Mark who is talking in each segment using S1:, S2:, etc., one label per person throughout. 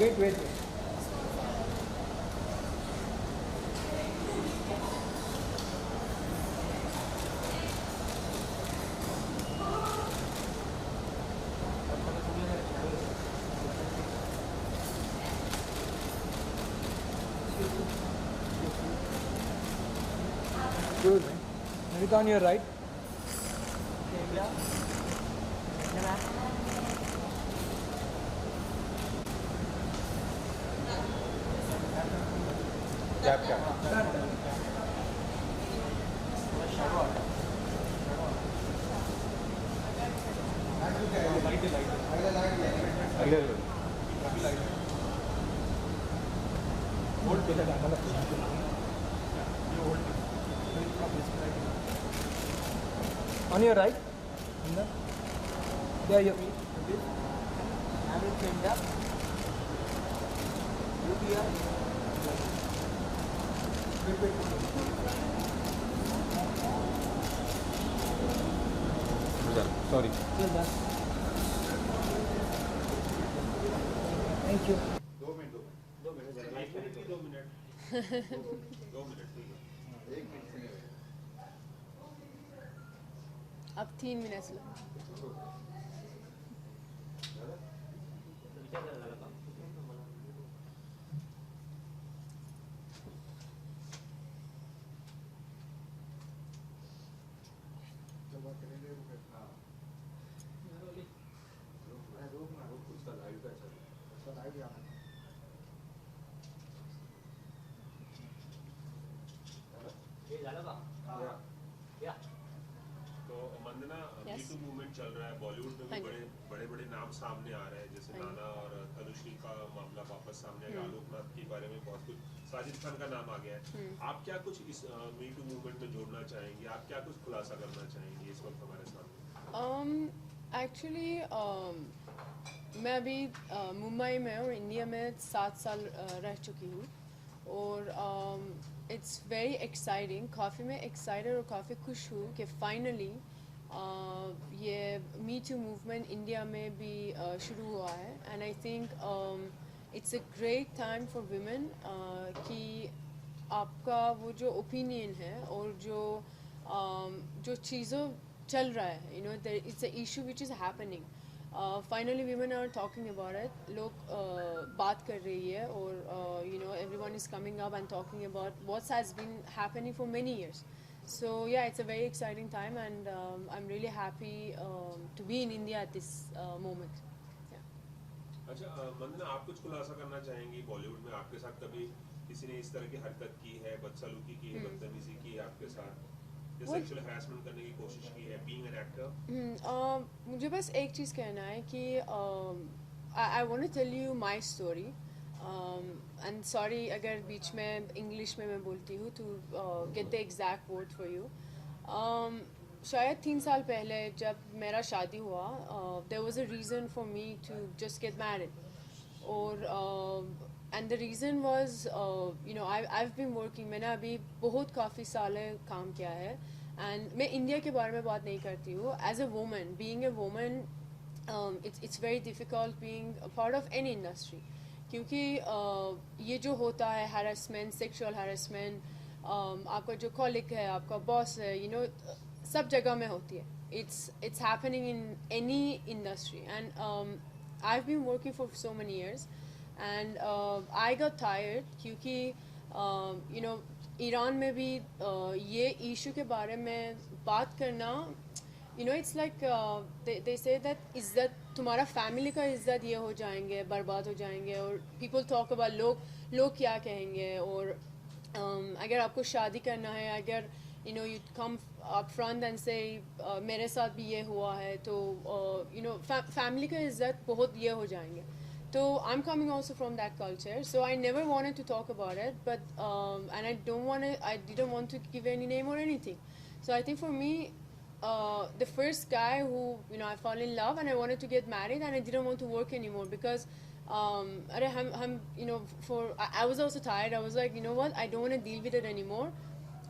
S1: wait. Good, man. Navika, on your right. On your right. There you.
S2: Sorry.
S1: Thank you.
S3: 2 minute 2 minute 2 minute 2 minute 2 minute एक minute से
S4: अब 3 minute लगे।
S3: तो वंदना मी to movement चल रहा है बॉलीवुड में भी बड़े नाम सामने आ रहे हैं जैसे नाना और तनुश्री का मामला वापस सामने आया आलोकनाथ के बारे में बहुत कुछ साजिद खान का नाम आ गया है आप क्या कुछ इस मी टू मूवमेंट में जोड़ना चाहेंगे आप क्या कुछ खुलासा करना चाहेंगे इस वक्त हमारे सामने
S4: एक्चुअली मैं अभी मुंबई में और इंडिया में 7 साल रह चुकी हूँ और इट्स वेरी एक्साइटिंग, काफ़ी मैं एक्साइटेड और काफ़ी खुश हूँ कि फाइनली ये मी टू मूवमेंट इंडिया में भी शुरू हुआ है and I think it's a great time for women कि आपका वो जो ओपिनियन है और जो चीज़ों चल रहा है, you know, it's a issue which is happening, finally women are talking about it, लोग बात कर रही है और you know everyone is coming up and talking about what's has been happening for many years. So yeah, it's a very exciting time and I'm really happy to be in India at this moment. Yeah.
S3: अच्छा वंदना आप कुछ खुलासा करना चाहेंगी बॉलीवुड में आपके साथ कभी किसी ने इस तरह की हरकत की है बदसलूकी की है बदतमीजी की है आपके साथ सेक्सुअल हरासमेंट करने की कोशिश की है बीइंग एन एक्टर?
S4: मुझे बस एक चीज़ कहना है कि I want to tell you my story and sorry अगर बीच में इंग्लिश में मैं बोलती हूँ to get the exact word for you. शायद 3 साल पहले जब मेरा शादी हुआ there was a reason for me to just get married और and the reason was you know I been working, मैंने अभी बहुत काफ़ी साल काम किया है एंड मैं इंडिया के बारे में बात नहीं करती हूँ. As a woman, being a woman, it's very difficult being a part of any industry क्योंकि ये जो होता है harassment, sexual harassment, आपका जो colleague है, आपका boss है, you know, सब जगह में होती है. It's happening in any industry and I've been working for so many years and I got tired क्योंकि you know ईरान में भी ये issue के बारे में बात करना, you know, it's like they say that इज़्ज़त, तुम्हारा फैमिली का इज़्ज़त ये हो जाएंगे, बर्बाद हो जाएंगे और people talk about लोग क्या कहेंगे और अगर आपको शादी करना है, अगर you know you come up front and say मेरे साथ भी ये हुआ है तो you know फैमिली का इज़्ज़त बहुत ये हो जाएंगे. So I'm coming also from that culture, so I never wanted to talk about it, but and I didn't want to give any name or anything. So I think for me, the first guy who, you know, I fell in love and I wanted to get married and I didn't want to work anymore because you know, I was also tired. I was like, you know what, I don't want to deal with it anymore.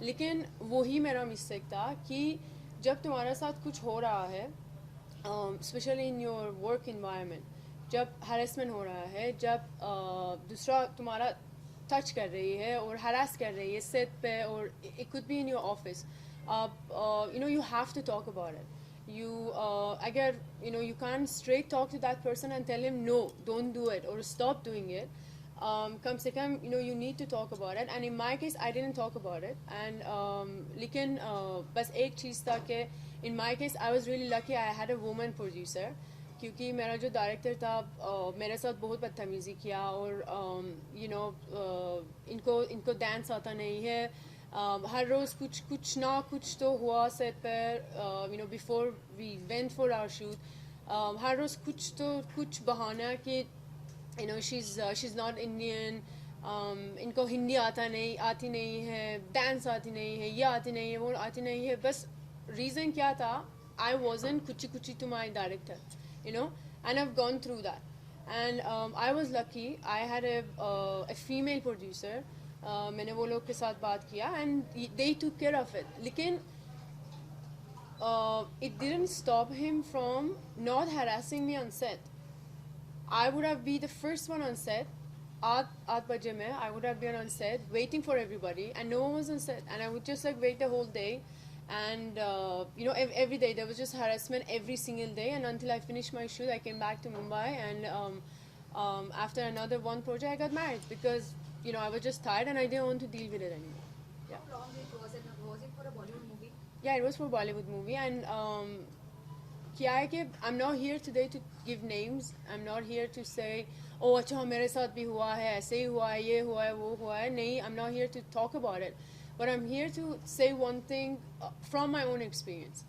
S4: लेकिन वही मेरा mistake था कि जब तुम्हारे साथ कुछ हो रहा है, specially in your work environment, जब harassment हो रहा है, जब दूसरा तुम्हारा touch कर रही है और harass कर रही है set पे, or it could be in your office, you know, you have to talk about it. You अगर you can't straight talk to that person and tell him no, don't do it or stop doing it. कम से कम you need to talk about it, and in my case I didn't talk about it, and लेकिन बस एक चीज़ था कि in my case I was really lucky I had a woman producer, क्योंकि मेरा जो director था मेरे साथ बहुत बदतमीज़ी किया, और इनको डांस आता नहीं है, हर रोज़ कुछ ना कुछ तो हुआ सेट पर, before we went for our shoot, हर रोज़ कुछ बहाना कि she's not Indian, इनको हिंदी आती नहीं है, डांस आती नहीं है, ये आती नहीं है, वो आती नहीं है, बस रीज़न क्या था, I wasn't kuchi to my director, and I've gone through that, and I was lucky I had a female producer. मैंने वो लोग के साथ बात किया and they took care of it, लेकिन it didn't stop him from not harassing me on set. I would have been the first one on set. At baje mein, I would have been on set waiting for everybody, and no one was on set, and I would just wait the whole day, and every day there was just harassment every single day, and until I finished my shoot I came back to Mumbai, and after another one project I got married because I was just tired and I didn't want to deal with it anymore. Yeah.
S5: How long was it? Was it for a Bollywood movie?
S4: Yeah, it was for Bollywood movie, and क्या है कि I'm not here today to give names. I'm not here to say, oh अच्छा मेरे साथ भी हुआ है, ऐसे ही हुआ है, ये हुआ है, वो हुआ है. नहीं, I'm not here to talk about it, but I'm here to say one thing from my own experience.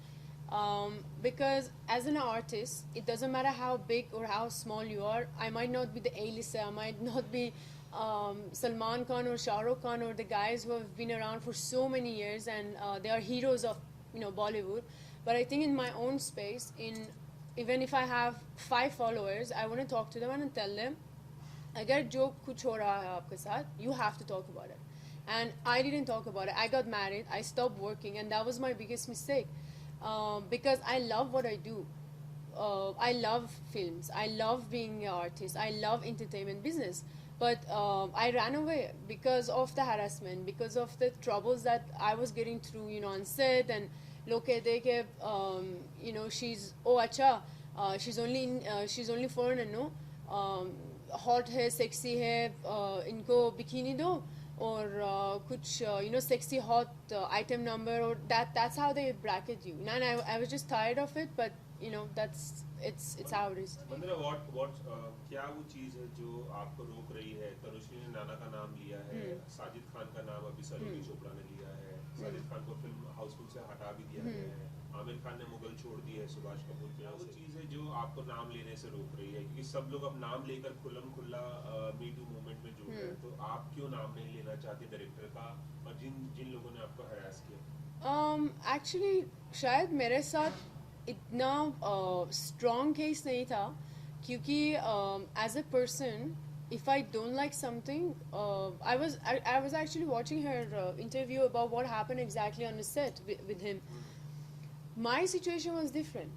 S4: Because as an artist, it doesn't matter how big or how small you are. I might not be the A-lister, I might not be Salman Khan or Shah Rukh Khan or the guys who have been around for so many years, and they are heroes of Bollywood. But I think in my own space, even if I have 5 followers, I want to talk to them and tell them, agar jo kuch ho raha hai aapke saath, you have to talk about it. And I didn't talk about it. I got married, I stopped working, and that was my biggest mistake. Because I love what I do. I love films, I love being an artist, I love entertainment business. But I ran away because of the harassment, because of the troubles that I was getting through, on set, and लोग कहते कि she's अच्छा, she's only foreigner, no, hot है, sexy है, इनको bikini दो, और कुछ sexy hot item number, or that's how they bracket you. And I was just tired of it, but it's how it is.
S3: Vandana, what क्या वो चीज़ है जो आपको रोक रही है? तनुश्री ने नाना का नाम लिया है, साजिद खान का नाम अभी सलोनी चोपड़ा ने लिया है, साजिद खान को फिल्म हाउसफुल से हटा भी दिया गया है, आमिर खान ने मुगल छोड़ दी है सुभाष कपूर की। वो चीज़ है जो आपको नाम लेने से रोक रही है, क्योंकि सब लोग अब नाम लेकर खुल्लम खुल्ला मी टू मूवमेंट में जुड़ रहे हैं, तो आप क्यों नाम नहीं लेना चाहते डायरेक्टर का और जिन लोगों ने आपको हरास किया?
S4: Actually शायद मेरे साथ इतना strong case नहीं था, क्योंकि as a person, if I don't like something, I was actually watching her interview about what happened exactly on the set with him. My situation was different.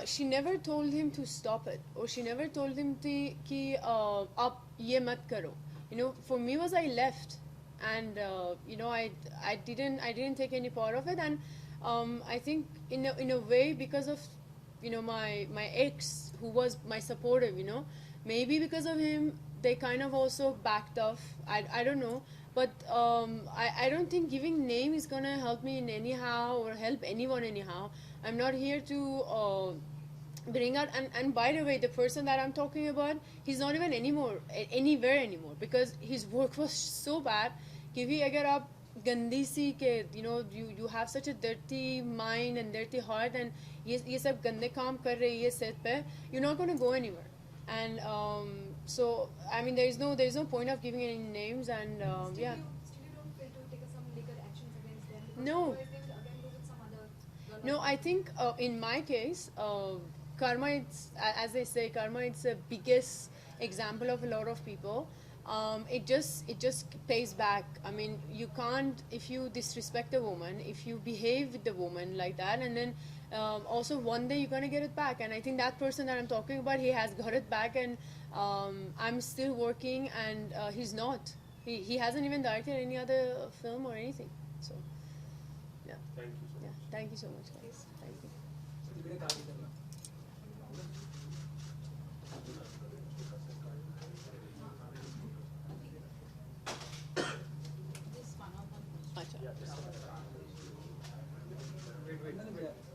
S4: She never told him to stop it, or she never told him कि आप ये मत करो. For me was I left, and I didn't take any part of it, and I think in a way because of my ex, who was my supportive, maybe because of him they kind of also backed off. I don't know, but I don't think giving name is gonna help me in anyhow or help anyone anyhow. I'm not here to bring out, and by the way, the person that I'm talking about, he's not even anywhere anymore, because his work was so bad. Because agar aap gandi si ke, you have such a dirty mind and dirty heart, and ye sab gande kaam kar rahi hai set pe, you're not going to go anywhere. And so I mean, there is no point of giving any names, and yeah.
S5: Still you don't feel to take some legal actions against them? Because
S4: No.
S5: otherwise they will again go with some other girl.
S4: No, I think in my case, karma, as they say, karma is the biggest example of a lot of people. it just pays back. I mean, you can't, if you disrespect a woman, if you behave with the woman like that, and then also one day you're gonna get it back. And I think that person that I'm talking about, he has got it back, and I'm still working, and he's not. He hasn't even directed any other film or anything. So, yeah,
S3: Thank you so much.
S4: yeah. Thank you so much, guys. Thank you. अच्छा.
S1: Wait.